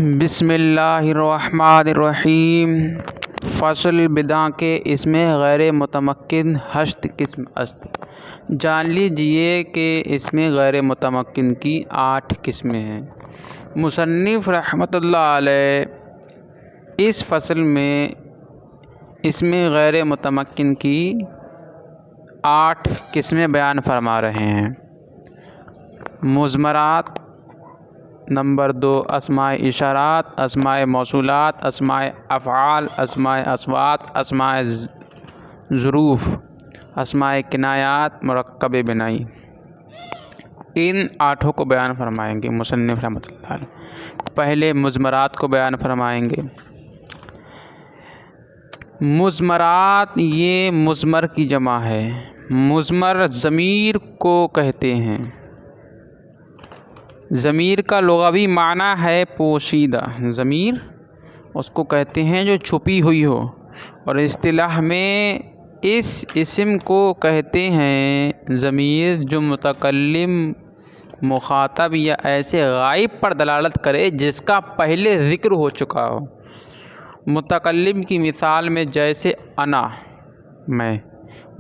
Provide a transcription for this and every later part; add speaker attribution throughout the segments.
Speaker 1: बिस्मिल्लाहिर्रहमानिर्रहीम। फ़सल बिदा के इसमें गैर मुतमक्किन हश्त किस्म अस्त। जान लीजिए कि इसमें गैर मुतमक्किन की 8 किस्में हैं। मुसन्निफ़ रहमतुल्लाह अलैह इस फ़सल में इसमें गैर मुतमक्किन की 8 किस्में बयान फरमा रहे हैं। मुज़मरात, नंबर 2 अस्माए इशारात, अस्माए मौसूलात, अस्माए अफ़आल, अस्माए अस्वात, अस्माए ज़ुरूफ़, अस्माए किनायात, मुरक्कब बिनाई। इन 8 को बयान फरमाएंगे मुसन्निफ़ रहमतुल्लाह अलैह। पहले मुज़मरात को बयान फरमाएंगे। मुज़मरात ये मुज़मर की जमा है। मुज़मर ज़मीर को कहते हैं। ज़मीर का लुग़वी माना है पोशीदा। ज़मीर उसको कहते हैं जो छुपी हुई हो, और इस्तिलाह में इस इस्म को कहते हैं ज़मीर जो मुतकल्लिम, मुखातब या ऐसे गायब पर दलालत करे जिसका पहले ज़िक्र हो चुका हो। मुतकल्लिम की मिसाल में जैसे अना, मैं।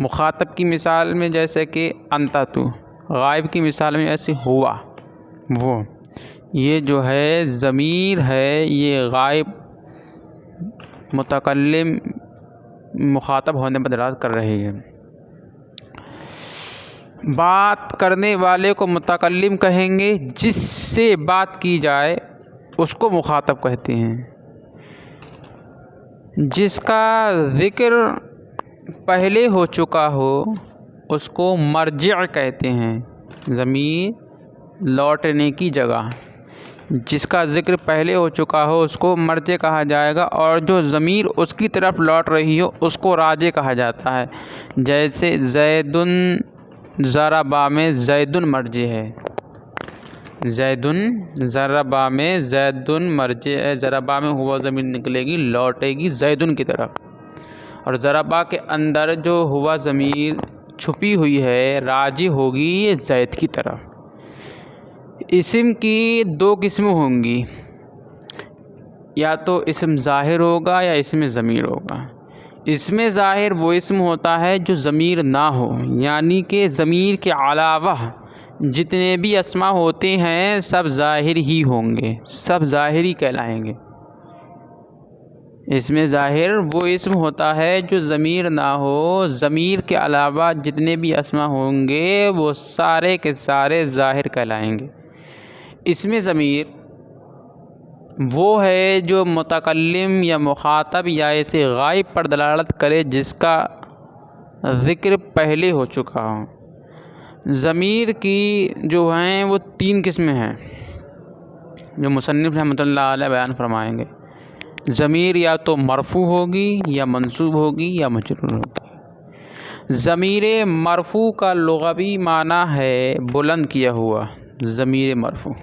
Speaker 1: मुखातब की मिसाल में जैसे कि अंता, तू। गायब की मिसाल में ऐसे हुआ, वो। ये जो है ज़मीर है, ये गायब मुतकल्लिम मुखातब होने पर दलालत कर रही है। बात करने वाले को मुतकल्लिम कहेंगे, जिससे बात की जाए उसको मुखातब कहते हैं। जिसका ज़िक्र पहले हो चुका हो उसको मर्जिअ कहते हैं। ज़मीर लौटने की जगह। जिसका ज़िक्र पहले हो चुका हो उसको मर्जिअ कहा जाएगा, और जो ज़मीर उसकी तरफ लौट रही हो उसको राजे कहा जाता है। जैसे ज़ैदुन ज़रबा में ज़ैदुन मर्जिअ है। ज़ैदुन ज़रबा में ज़ैदुन मर्जिअ है। ज़रबा में हुआ ज़मीर निकलेगी, लौटेगी ज़ैदुन की तरफ। और ज़रबा के अंदर जो हुआ ज़मीर छुपी हुई है, राजी होगी ये ज़ैद की तरफ। इस्म की 2 किस्में होंगी, या तो इस्म ज़ाहिर होगा या इसमें ज़मीर होगा। इसमें ज़ाहिर वो इस्म होता है जो ज़मीर ना हो, यानी कि ज़मीर के अलावा जितने भी अस्मा होते हैं सब ज़ाहिर ही होंगे, सब ज़ाहिरी कहलाएंगे। इसमें ज़ाहिर वो इस्म होता है जो ज़मीर ना हो। ज़मीर के अलावा जितने भी अस्मा होंगे वो सारे के सारे ज़ाहिर कहलाएंगे। इसमें ज़मीर वो है जो मुतकल्लिम या मुखातब या ऐसे गायब पर दलालत करे जिसका ज़िक्र पहले हो चुका हो। ज़मीर की जो हैं वो 3 किस्में हैं जो मुसन्निफ़ रहमतुल्लाह अलैह बयान फरमाएंगे। ज़मीर या तो मरफ़ू होगी, या मंसूब होगी, या मजरूर होगी। ज़मीर मरफ़ू का लुग़वी माना है बुलंद किया हुआ। ज़मीर मरफ़ू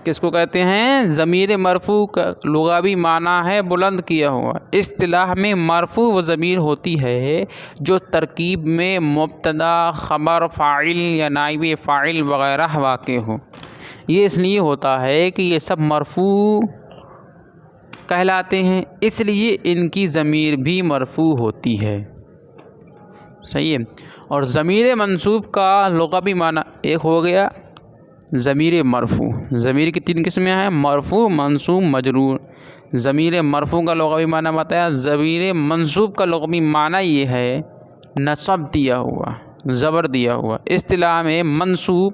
Speaker 1: किसको कहते हैं? ज़मीर मरफ़ू का लुग़वी माना है बुलंद किया हुआ। इस्तिलाह में मरफ़ू वो ज़मीर होती है जो तरकीब में मुब्तदा, ख़बर, फ़ाइल या नाइब फ़ाइल वग़ैरह वाक़े हो। ये इसलिए होता है कि ये सब मरफ़ू कहलाते हैं, इसलिए इनकी ज़मीर भी मरफ़ू होती है। सही है। और ज़मीर मंसूब का लुग़वी माना एक हो गया ज़मीर मरफ़ू। ज़मीर की 3 किस्में हैं, मरफ़ू, मंसूब, मजरूर। ज़मीर मरफ़ू का लुग़वी माना बताया। ज़मीर मंसूब का लुग़वी माना ये है नसब दिया हुआ, ज़बर दिया हुआ। इस्तिलाह में मंसूब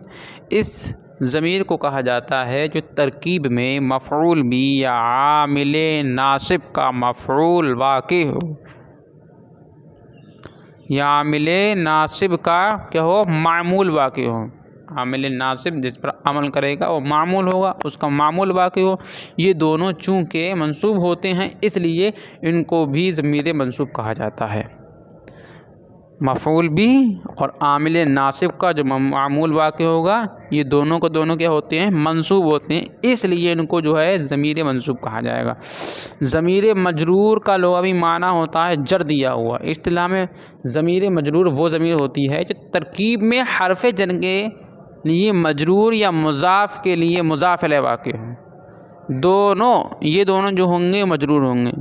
Speaker 1: इस ज़मीर को कहा जाता है जो तरकीब में मफ़ऊल भी या आमिल नासिब का मफ़ऊल वाक़े हो, या आमिल नासिब का क्या हो, मामूल वाक़े हो। आमिल नासिब जिस पर अमल करेगा वो मामूल होगा, उसका मामूल वाक़े हो। ये दोनों चूँकि मंसूब होते हैं इसलिए इनको भी ज़मीर मंसूब कहा जाता है। मफ़ऊल भी और आमिल नासिब का जो मामूल वाक़े होगा, ये दोनों को दोनों क्या होते हैं, मंसूब होते हैं, इसलिए इनको जो है ज़मीर मंसूब कहा जाएगा। ज़मीर मजरूर का लुग़वी माना होता है जर दिया हुआ। इस्तिलाह में ज़मीर मजरूर वो ज़मीर होती है जो तरकीब में हरफ़ जर के लिए मजरूर या मुज़ाफ़ के लिए मुज़ाफ़ इलैहि वाक़े हो। ये दोनों जो होंगे मजरूर होंगे।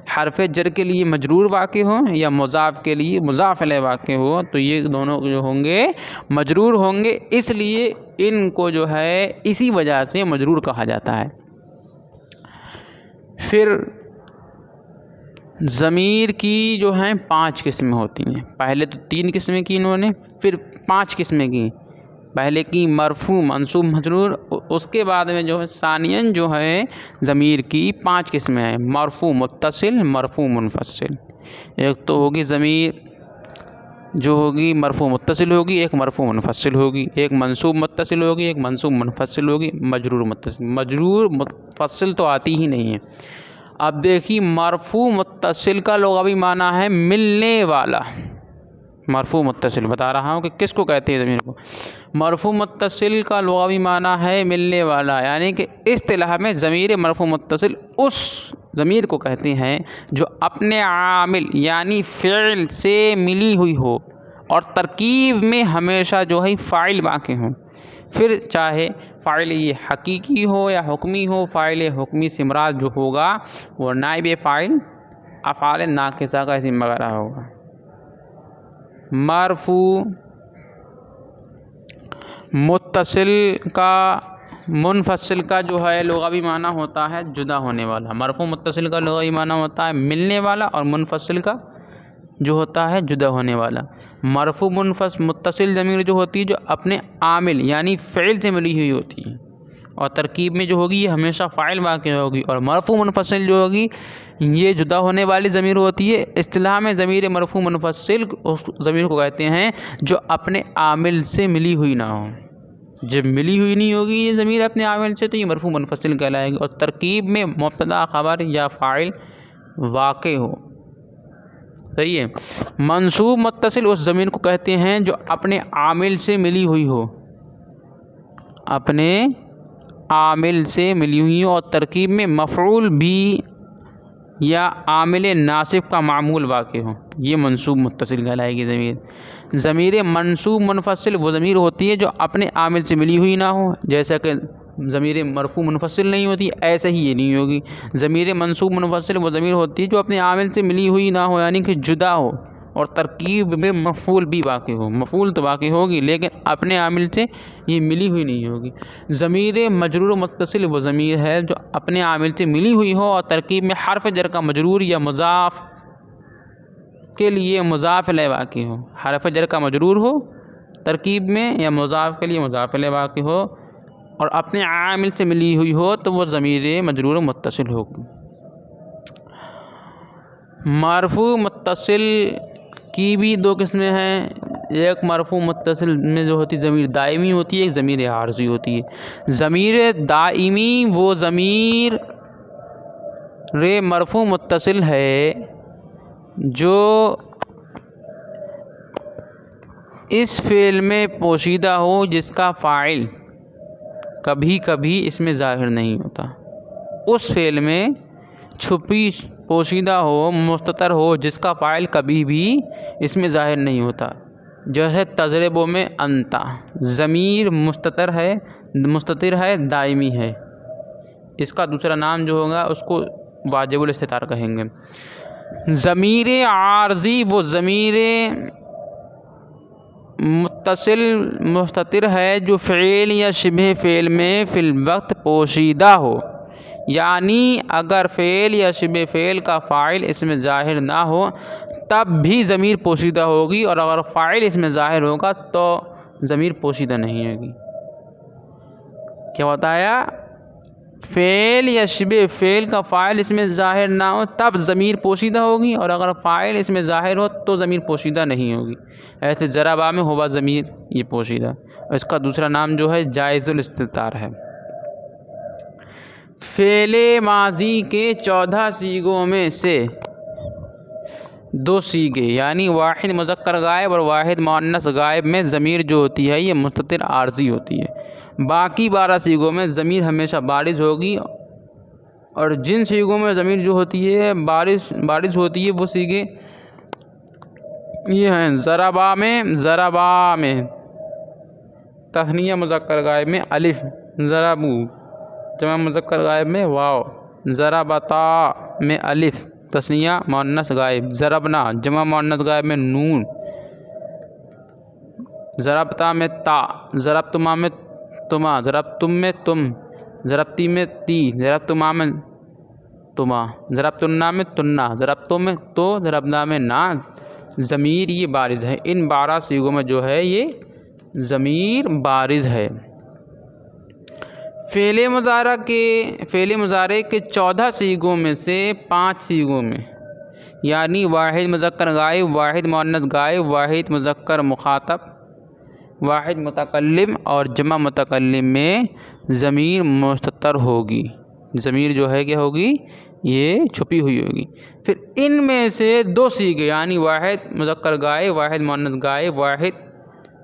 Speaker 1: हरफ जर के लिए मजरूर वाक़े हो या मुज़ाफ़ के लिए मुज़ाफ़ इलैहि वाक़े हो तो ये दोनों जो होंगे मजरूर होंगे, इसलिए इनको जो है इसी वजह से मजरूर कहा जाता है। फिर ज़मीर की जो हैं 5 किस्में होती हैं। पहले तो 3 किस्में की इन्होंने, फिर 5 किस्में की। पहले की मरफू मंसूब मजरूर, उसके बाद में जो है सानियन जो है ज़मीर की 5 किस्में हैं। मरफू मुत्तसिल, मरफू मुनफसिल। एक तो होगी ज़मीर जो होगी मरफू मुत्तसिल होगी, एक मरफू मुनफसिल होगी, एक मंसूब मुत्तसिल होगी, एक मंसूब मुनफसिल होगी, मजरूर मुत्तसिल। मजरूर मुनफसिल तो आती ही नहीं है। अब देखिए मरफू मुत्तसिल का लुग़वी माना है मिलने वाला। मरफू मुत्तसिल बता रहा हूँ कि किसको कहते हैं ज़मीर को। मरफू मुत्तसिल का लुग़वी माना है मिलने वाला, यानी कि इस्तिलाह में ज़मीर मरफू मुत्तसिल उस ज़मीर को कहते हैं जो अपने आमिल यानी फ़िल से मिली हुई हो और तरकीब में हमेशा जो है फ़ाइल वाक़े हों। फिर चाहे फ़ाइल ये हकीकी हो या हुक्मी हो, फ़ाइल हुक्मी से मुराद जो होगा वो नाइब फ़ाइल अफ़आल नाक़िसा का इस्म वगैरह होगा। मरफू मुत्तसिल का मुनफसिल का जो है लुग़वी माना होता है जुदा होने वाला। मरफू मुत्तसिल का लुग़वी माना होता है मिलने वाला और मुनफसिल का जो होता है जुदा होने वाला। मरफू मुत्तसिल ज़मीर जो होती है जो अपने आमिल यानी फ़िल से मिली हुई होती है और तरकीब में जो होगी ये हमेशा फ़ाइल वाक़े होगी। और मरफू मुनफसिल जो होगी ये जुदा होने वाली ज़मीर होती है। इस्तिलाह में ज़मीर मरफू मुनफसिल उस ज़मीर को कहते हैं जो अपने आमिल से मिली हुई ना हो। जब मिली हुई नहीं होगी ये ज़मीर अपने आमिल से तो ये मरफू मुनफसिल कहलाएगी। और तरकीब में मुब्तदा ख़बर या फ़ाइल वाक़े हो। सही है। मंसूब मुत्तसिल उस ज़मीर को कहते हैं जो अपने आमिल से मिली हुई हो, अपने आमिल से मिली हुई हो और तरकीब में मफ़ऊल भी या आमिल नासिब का मामूल वाक़े हो, ये मंसूब मुत्तसिल कहलाएगी ज़मीर। ज़मीर मंसूब मुनफसिल वो ज़मीर होती है जो अपने आमिल से मिली हुई ना हो, जैसा कि ज़मीर मरफू मुनफसिल नहीं होती ऐसे ही ये नहीं होगी। ज़मीर मंसूब मुनफसिल वो ज़मीर होती है जो अपने आमिल से मिली हुई ना हो, यानी कि जुदा हो और तरकीब में मफ़ऊल भी वाक़े हो। मफ़ऊल तो वाक़े होगी लेकिन अपने आमिल से ये मिली हुई नहीं होगी। ज़मीर मजरूर मुत्तसिल वो ज़मीर है जो अपने आमिल से मिली हुई हो और तरकीब में हर्फ जर का मजरूर या मुज़ाफ़ के लिए मुज़ाफ़ इलैहि वाक़े हो। हर्फ जर का मजरूर हो तरकीब में या मुज़ाफ़ के लिए मुज़ाफ़ इलैहि वाक़े हो और अपने आमिल से मिली हुई हो तो वो ज़मीर मजरूर मुत्तसिल होगी। मरफू मुत्तसिल की भी 2 किस्में हैं। एक मरफू मुत्तसिल में जो होती ज़मीर दाइमी होती है, एक ज़मीर आर्ज़ी होती है। ज़मीर दाइमी वो ज़मीर रे मरफू मुत्तसिल है जो इस फ़ेल में पोशीदा हो जिसका फ़ाइल कभी कभी इसमें ज़ाहिर नहीं होता। उस फ़ेल में छुपी पोशीदा हो मुस्ततर हो जिसका फ़ाइल कभी भी इसमें ज़ाहिर नहीं होता। जैसे तज़रिबों में अंता ज़मीर मुस्ततिर है दाइमी है, इसका दूसरा नाम जो होगा उसको वाजिबुल इस्तितार कहेंगे। ज़मीर आर्ज़ी वो ज़मीर मुत्तसिल मुस्ततिर है जो फ़ेल या शिबह फ़ेल में फ़िल वक्त पोशीदा हो, यानी अगर फ़ेल या शिबह फ़ेल का फ़ाइल इसमें ज़ाहिर ना हो तब भी ज़मीर पोशीदा होगी और अगर फ़ाइल इसमें ज़ाहिर होगा तो ज़मीर पोशीदा नहीं होगी। क्या बताया? फ़ेल या शिबह फ़ेल का फ़ाइल इसमें ज़ाहिर ना हो तब ज़मीर पोशीदा होगी और अगर फ़ाइल इसमें ज़ाहिर हो तो ज़मीर पोशीदा नहीं होगी। ऐसे ज़राबा में होगा ज़मीर ये पोशीदा। इसका दूसरा नाम जो है जायज़ुल इस्तितार है। फ़ेले माज़ी के 14 सीगों में से 2 सीगे यानी वाहिद मुज़क्कर गायब और वाहिद मुअन्नस गायब में ज़मीर जो होती है ये मुस्ततिर आर्ज़ी होती है। बाकी 12 सीगों में ज़मीर हमेशा बारिज़ होगी और जिन सीगों में ज़मीर जो होती है बारिज़ होती है वो सीगे ये हैं ज़राबा में तस्निया मुज़क्कर गायब में अलिफ ज़राबू, जमा मुज़क्कर गायब में वाव, ज़रबता में अलिफ, तस्निया मुअन्नस गायब, ज़रबना जमा मुअन्नस गायब में नून, ज़रबता में ता, ज़रबतुमा में तुमा, ज़रबतुम में तुम, ज़रबती में ती, ज़रबतुमा में तुमा, ज़रबतुन्ना में तुन्ना, ज़रबतु में तो, ज़रबना में ना। ज़मीर ये बारिज़ है, इन 12 सीगों में जो है ये ज़मीर बारिज़ है। फ़ेले मुज़ारे के 14 सीगों में से 5 सीगों में, यानी वाहिद मुज़क्कर गायब, वाहिद मुअन्नस गायब, वाहिद मुज़क्कर मुखातब, वाहिद मुतकल्लिम और जमा मुतकल्लिम में ज़मीर मुस्ततर होगी। ज़मीर जो है क्या होगी, ये छुपी हुई होगी। फिर इनमें से 2 सीगे, यानी वाहिद मुज़क्कर गायब, वाहिद मुअन्नस गायब, वाहिद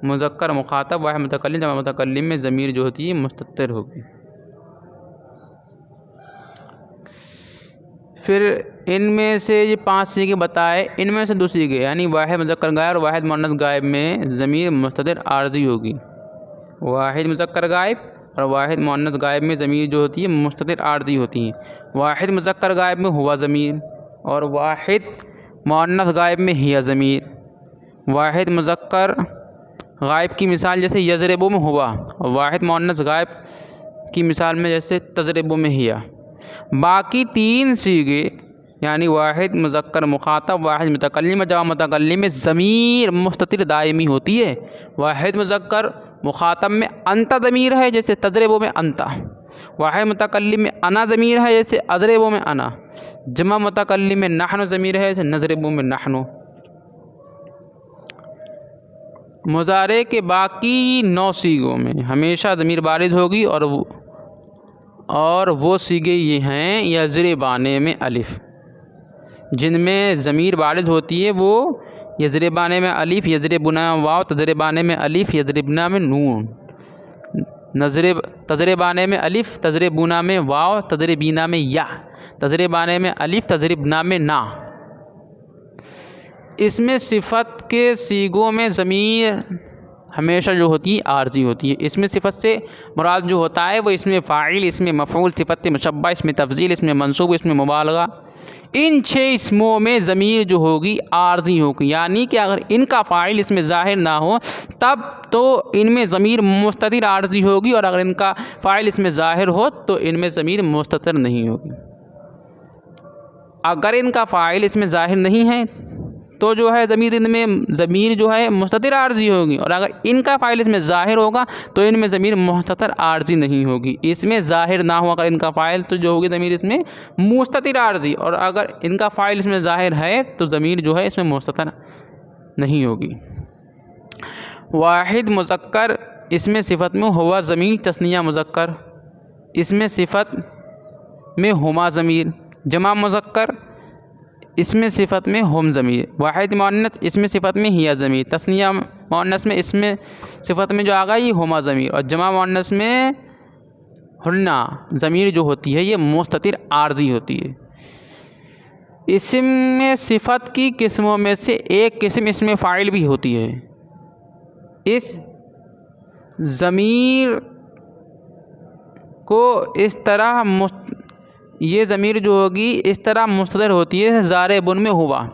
Speaker 1: मुज़क्कर मुखातब, वाहिद मुतकल्लिम, जमा मुतकल्लिम में ज़मीर जो होती है मुस्ततर होगी। फिर इनमें से ये 5 सीगे बताए, इनमें से 2 सीगे, यानी वाहिद मुज़क्कर गायब और वाहिद मुअन्नस गायब में ज़मीर मुस्ततिर आर्ज़ी होगी। वाहिद मुज़क्कर गायब और वाहिद मुअन्नस गायब में ज़मीर जो होती है मुस्ततिर आर्ज़ी होती है। वाहिद मुज़क्कर गायब में हुआ ज़मीर और वाहिद मुअन्नस गायब में हिया ज़मीर। वाहिद मुज़क्कर गायब की मिसाल जैसे यज़रिबु में हुआ, और वाहिद मुअन्नस गायब की मिसाल में जैसे तज़रिबु में हिया। बाकी 3 सीगे, यानी वाहिद मुज़क्कर मुखातब, वाहिद मुतकल्लिम, जमा मुतकल्लिम में ज़मीर मुस्ततिर दायमी होती है। वाहिद मुज़क्कर मुखातब में अंता ज़मीर है, जैसे तज़रिबु में अंता। वाहिद मुतकल्लिम में अना ज़मीर है, जैसे अज़रिबु में अना। जमा मुतकल्लिम में नहनु ज़मीर है, जैसे नज़रिबु में नहनु। मुज़ारे के बाकी 9 सीगों में हमेशा ज़मीर बारिज़ होगी और वो सीगे ये हैं यज़रिबाने में अलिफ़, जिनमें ज़मीर बारिज़ होती है वो यज़रिबाने में अलिफ़, यज़रिबुना में वाव, तज़रिबाने में अलिफ़, यज़रिबना में नून, तज़रिबाने में अलिफ़, तज़रिबुना में वाव, तज़रिबीना में या, तज़रिबाने में अलिफ़, तज़रिबना में ना। इसमें सिफ़त के सीगों में ज़मीर हमेशा जो होती है आर्ज़ी होती है। इसमें सिफ़त से मुराद जो होता है वो इसमें फ़ाइल, इसमें मफ़ऊल, सिफ़त मुशब्बह, इसमें तफ़ज़ील, इसमें मंसूब, इसमें मुबालगा। इन 6 इसमों में ज़मीर जो होगी आर्ज़ी होगी, यानी कि अगर इनका फ़ाइल इसमें ज़ाहिर ना हो तब तो इनमें ज़मीर मुस्ततिर आर्ज़ी होगी, और अगर इनका फ़ाइल इसमें ज़ाहिर हो तो इनमें ज़मीर मुस्ततिर नहीं होगी। अगर इनका फ़ाइल इसमें ज़ाहिर नहीं है तो जो है ज़मीर जो है मुस्ततिर आर्ज़ी होगी, और अगर इनका फ़ाइल इसमें ज़ाहिर होगा तो इनमें ज़मीर मुस्ततिर आर्ज़ी नहीं होगी। इसमें ज़ाहिर ना हो अगर इनका फ़ाइल तो जो होगी ज़मीर इसमें मुस्ततिर आर्ज़ी, और अगर इनका फ़ाइल इसमें ज़ाहिर है तो ज़मीर जो है इसमें मुस्ततिर नहीं होगी। वाहिद मुज़क्कर, इसमें सिफ़त में हुआ ज़मीर तस्निया मुज़क्कर, इसमें सिफ़त में हुमा ज़मीर। जमा मुज़क्कर, इसमें सिफ़त में हम ज़मीर। वाहिद मुअन्नस, इसमें सिफ़त में हिया ज़मीर। तस्निया मुअन्नस में इसमें सिफ़त में जो आ गई हुमा ज़मीर, और जमा मुअन्नस में हुन्ना ज़मीर जो होती है ये मुस्ततिर आर्ज़ी होती है। इसमें सिफ़त की किस्मों में से एक किस्म इसमें फ़ाइल भी होती है। इस ज़मीर को इस तरह ये ज़मीर जो होगी इस तरह मुस्ततिर होती है। ज़ारे बुन में हुआ,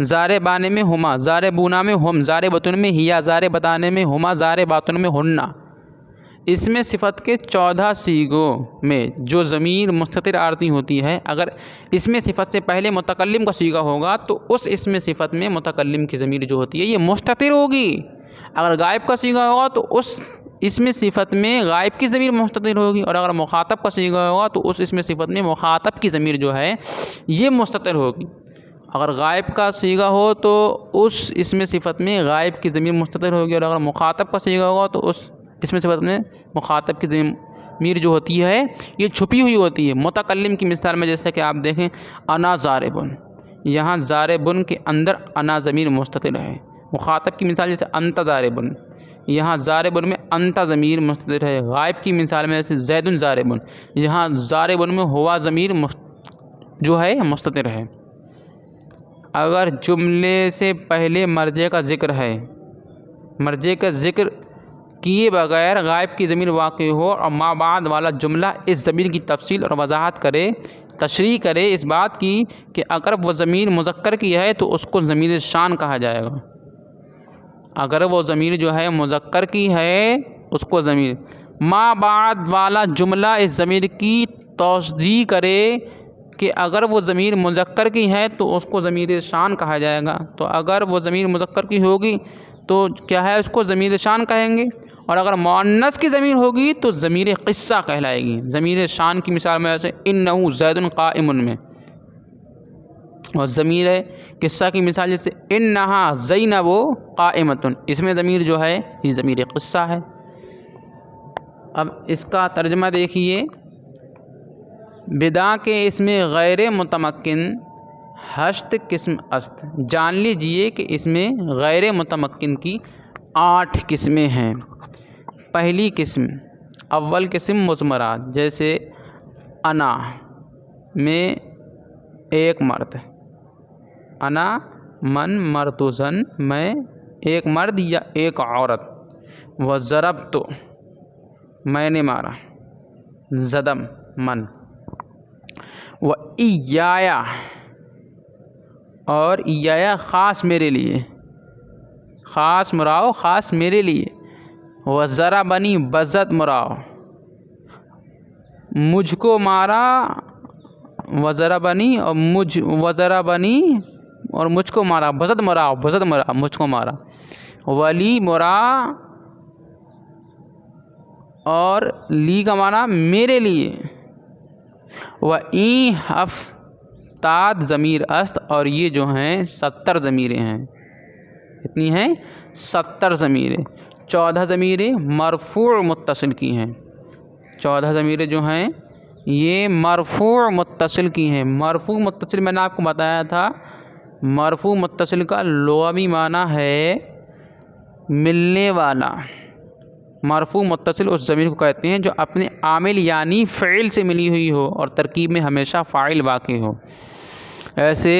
Speaker 1: ज़ारे बाने में हुमा, ज़ारे बूना में हम, ज़ारे बतुन में हिया, ज़ारे बताने में हुमा, ज़ारे बातुन में हुन्ना। इसमें सिफ़त के 14 सीगों में जो ज़मीर मुस्ततिर आर्ज़ी होती है, अगर इसमें सिफ़त से पहले मुतकल्लिम का सीगा होगा तो उस इसमें सिफ़त में मुतकल्लिम की ज़मीर जो होती है ये मुस्ततिर होगी। अगर गायब का सीगा होगा तो उस इसमें सिफ़त में गायब की ज़मीर मुस्ततिर होगी, और अगर मुखातब का सीगा होगा तो उस इसमें सिफ़त में मुखातब की ज़मीर जो है ये मुस्ततिर होगी। अगर गायब का सीगा हो तो उस इसमें सिफ़त में गायब की ज़मीर मुस्ततिर होगी, और अगर मुखातब का सीगा होगा तो उस इसमें सिफ़त में मुखातब की ज़मीर जो होती है ये छुपी हुई होती है। मुतकल्लिम की मिसाल में जैसे कि आप देखें अना ज़ारिबुन, यहाँ ज़ारिबुन के अंदर अना ज़मीर मुस्ततिर है। मुखातब की मिसाल जैसे अंता ज़ारिबुन, यहाँ ज़ारिबुन में अंता ज़मीर मुस्ततिर है। गायब की मिसाल में जैसे ज़ैदुन ज़ारिबुन, यहाँ ज़ारिबुन में हुआ ज़मीर जो है मुस्ततिर है। अगर जुमले से पहले मर्जे का ज़िक्र है, मर्जे का ज़िक्र किए बगैर गायब की ज़मीर वाक़ई हो और मा बाद वाला जुमला इस ज़मीर की तफसील और वजाहत करे, तशरीह करे इस बात की कि अगर वो ज़मीर मुज़क्कर की है तो उसको ज़मीर शान कहा जाएगा। अगर वो ज़मीर जो है मुज़क्कर की है उसको ज़मीर, मा बाद वाला जुमला इस ज़मीर की तौसीह करे कि अगर वो ज़मीर मुज़क्कर की है तो उसको ज़मीर शान कहा जाएगा। तो अगर वो ज़मीर मुज़क्कर की होगी तो क्या है, उसको ज़मीर शान कहेंगे, और अगर मुअन्नस की ज़मीर होगी तो ज़मीर क़िस्सा कहलाएगी। ज़मीर शान की मिसाल में जैसे इन्नहु ज़ैदुन क़ाइमुन में, और ज़मीर क़िस्सा की मिसाल जैसे इन्नहा ज़ैनबु क़ाइमतुन, इसमें ज़मीर जो है ये ज़मीर क़िस्सा है। अब इसका तर्जुमा देखिए, बिदा के इसमें गैर मुतमक्किन हश्त किस्म अस्त। जान लीजिए कि इसमें गैर मुतमक्किन की 8 किस्में हैं। पहली किस्म, अव्वल किस्म मुज़मरात, जैसे अना में एक मर्द, अना मन मर्दुज़न, मैं एक मर्द या एक औरत, व ज़रब तो मैंने मारा, ज़दम मन, व इयाया और इयाया ख़ास मेरे लिए, ख़ास मुराओ ख़ास मेरे लिए, व ज़रा बनी बज़त मुराओ, मुझको मारा, व ज़रा बनी और व ज़रा बनी और मुझको मारा, बज़त मुराओ बज़त मुरा मुझको मारा, वली मुरा और ली का माना मेरे लिए, व ई हफ्ताद ज़मीर अस्त, और ये जो हैं 70 ज़मीरें हैं। कितनी हैं? 70 ज़मीरें। 14 ज़मीरें मरफ़ू मुत्तसिल की हैं। 14 ज़मीरें जो हैं ये मरफ़ू मुत्तसिल की हैं। मरफ़ू मुत्तसिल मैंने आपको बताया था, मरफ़ू मुत्तसिल का लुग़वी माना है मिलने वाला। मरफ़ू मुत्तसिल उस ज़मीर को कहते हैं जो अपने आमिल यानी फ़िल से मिली हुई हो और तरकीब में हमेशा फ़ाइल वाक़ई हो। ऐसे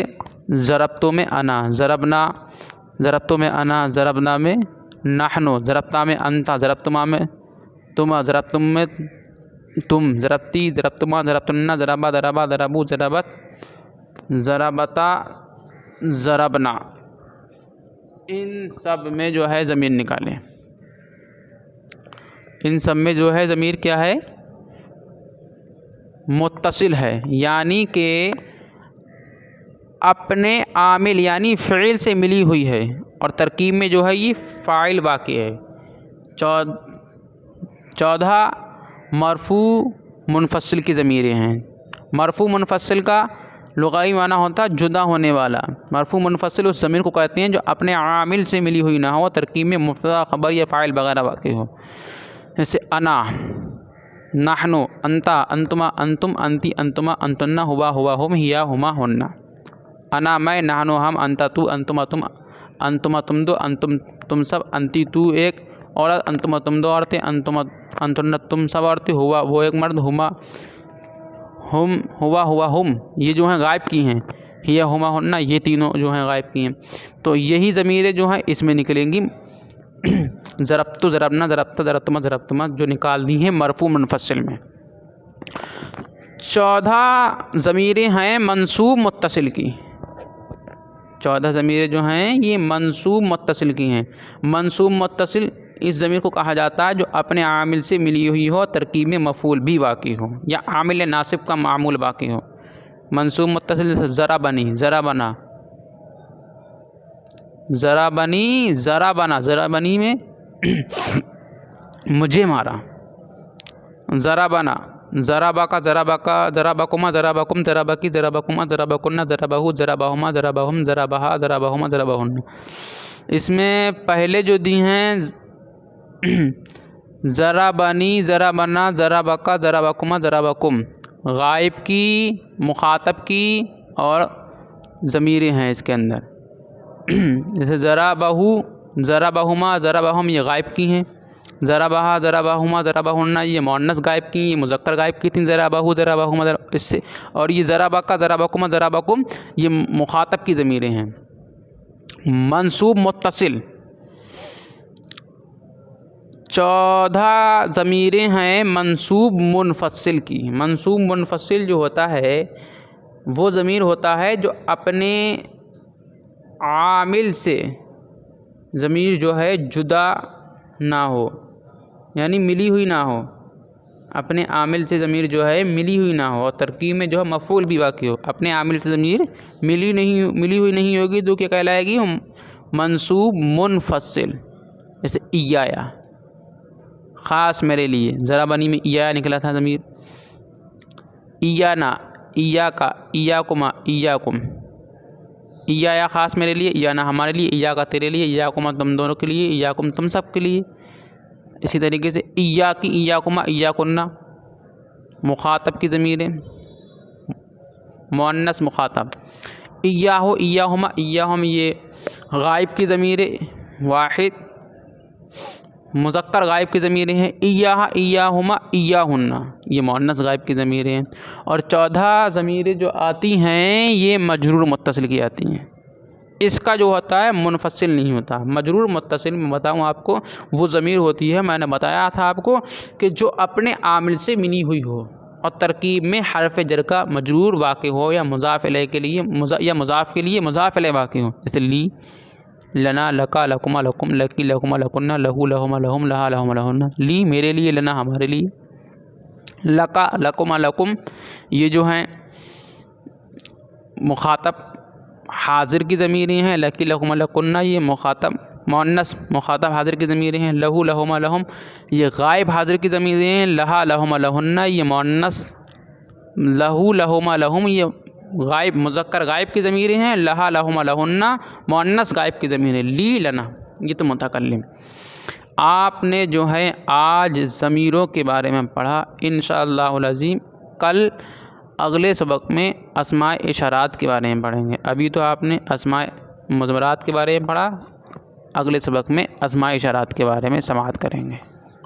Speaker 1: ज़रबतो में अना, ज़रबना, ज़रबतो में अना, ज़रबना में नहनो, ज़रबता में अंता, ज़रबतुमा में तुमा, ज़रबतुम में तुम, ज़रबती, ज़रबतुमा, ज़रबतुन्ना, ज़रबा, ज़रबा, ज़रबू, ज़रबत, ज़रबता, ज़रबना, इन सब में जो है ज़मीर निकालें। इन सब में जो है ज़मीर क्या है? मुत्तसिल है, यानी कि अपने आमिल यानी फ़िल से मिली हुई है और तरकीब में जो है ये फ़ाइल वाक़ई है। 14 मरफ़ू मुनफ़स्सिल की ज़मीरें हैं। मरफ़ू मुनफ़स्सिल का लुग़वी माना होता है जुदा होने वाला। मरफ़ू मुनफ़स्सिल उस ज़मीर को कहते हैं जो अपने आमिल से मिली हुई ना हो, तरकीब में मुब्तदा, ख़बर या फ़ाइल वगैरह वाक़ई हो। जैसे अना, नहनो, अंता, अंतुमा, अंतुम, अंती, अंतुमा, अंतुन्ना, हुआ, हुआ, हुम, हिया, हुमा, हुन्ना। अना मैं, नहनो हम, अंता तू, अंतुमा तुम, अंतुमा तुम दो, अंतुम तुम सब, अंती तू एक औरत, अंतुमा तुम दो औरतें, अंतुमा अंतुन्ना तुम सब औरतें, हुआ वो एक मर्द, हुमा हुम, हुआ हुआ हुम, ये जो हैं गायब की हैं। हिया, हुमा, हुन्ना, ये तीनों जो हैं गायब की हैं। तो यही ज़मीरें जो हैं इसमें निकलेंगी। ज़रबतु, ज़रबना, ज़रबता, ज़रबतुमा, ज़रबतुमा जो निकाल दी हैं मरफ़ू मुनफ़स्सिल में। 14 ज़मीरें हैं मंसूब मुत्तसिल की। 14 ज़मीरें जो हैं ये मंसूब मुत्तसिल की हैं। मंसूब मुत्तसिल इस ज़मीर को कहा जाता है जो अपने आमिल से मिली हुई हो, तरकीब में मफ़ूल भी वाक़ई हो या आमिल नासिब का मामूल वाक़ई हो। मंसूब मुत्तसिल जैसे ज़रा बनी, ज़रा बना, ज़रा बनी, ज़रा बना, ज़रा बनी में मुझे मारा, ज़रा बना, ज़रा बाका, ज़रा बाका, ज़रा बकुमा, ज़रा बकुम, ज़रा बकी, ज़रा बकुमा, ज़रा बकुन्ना, ज़रा बहू, ज़रा बहुमा, ज़रा बहुम, ज़रा बहा, ज़रा बहुमा, ज़रा बहुन्ना। इसमें पहले जो दी हैं ज़रा बनी, ज़रा बना, ज़रा बका, ज़रा बकुमा, ज़रा बकुम गायब की, मुखातब की और ज़मीरें हैं इसके अंदर। जैसे ज़रा बहू, ज़रा बहुमा, ज़रा बहुम ये गायब की हैं। ज़रा बहा, ज़रा बहुमा, ज़रा बहुन्ना ये मुअन्नस गायब की, ये मुज़क्कर गायब की थी। ज़रा बहू, ज़रा बहुमा, ज़रा इससे, और ये ज़रा बका, ज़रा बकुमा, ज़रा बकुम ये मुखातब की ज़मीरें हैं। मंसूब मुत्तसिल 14 ज़मीरें हैं मंसूब मुनफसिल की। मंसूब मुनफसिल जो होता है वो ज़मीर होता है जो अपने आमिल से ज़मीर जो है जुदा ना हो, यानी मिली हुई ना हो, अपने आमिल से ज़मीर जो है मिली हुई ना हो और तरकीब में जो है मफ़ूल भी वाक़ई हो। अपने आमिल से ज़मीर मिली हुई नहीं होगी तो क्या कहलाएगी? मंसूब मुनफसिल। जैसे इयाया, ख़ास मेरे लिए, ज़रा बनी में इया निकला था ज़मीर। इयाना, इयाका, इयाकुमा, इयाकुम। इयाया ख़ास मेरे लिए, इयाना हमारे लिए, इयाका तेरे लिए, इयाकुमा तुम दोनों के लिए, इयाकुम तुम सब के लिए। इसी तरीके से इयाकी, इयाकुमा, इयाकुन्ना मुखातब की ज़मीरें, मुअन्नस मुखातब। इयाहो, इयाहुमा, इयाहुम ये गायब की ज़मीरें, वाहिद मुज़क्कर गायब की ज़मीरें हैं। इयाहा, इयाहुमा, इयाहुन्ना ये मुअन्नस गायब की ज़मीरें हैं। और 14 ज़मीरें जो आती हैं ये मजरूर मुत्तसिल की आती हैं। इसका जो होता है मुनफसिल नहीं होता। मजरूर मुत्तसिल में बताऊँ आपको, वो ज़मीर होती है, मैंने बताया था आपको, कि जो अपने आमिल से मिली हुई हो और तरकीब में हरफ जर का मजरूर वाक़ हो या मुज़ाफ़ इलैह के लिए या मुज़ाफ़ के लिए मुज़ाफ़ इलैह वाक़ हो। जैसे ली, लना, लका, लकुमा, लकुम, लकी, लकुमा, लकुन्ना, लहू, लहुमा, लहुम, लहा, लहुमा, लहुन्ना। ली मेरे लिए, लना हमारे लिए, लका, लकुमा, लकुम ये जो हैं मुखातब हाजिर की ज़मीरें हैं। लकी, लकुमा, लकुन्ना ये मुखातब मुअन्नस मुखातब हाजिर की ज़मीरें हैं। लहू, लहुमा, लहुम ये गायब हाजिर की ज़मीरें हैं। लहा, लहुमा, लहुन्ना ये मुअन्नस, लहू, लहुमा, लहुम ये गायब मुज़क्कर गायब की ज़मीरें हैं। लहा, लहुमा, लहुन्ना मुअन्नस गायब की ज़मीरें। ली, लना ये तो मुतकल्लिम। आपने जो है आज ज़मीरों के बारे में पढ़ा। इंशाअल्लाहुल अज़ीम कल अगले सबक में अस्माए इशारात के बारे में पढ़ेंगे। अभी तो आपने अस्माए मुज़मरात के बारे में पढ़ा, अगले सबक में अस्माए इशारात के बारे में समाअत करेंगे।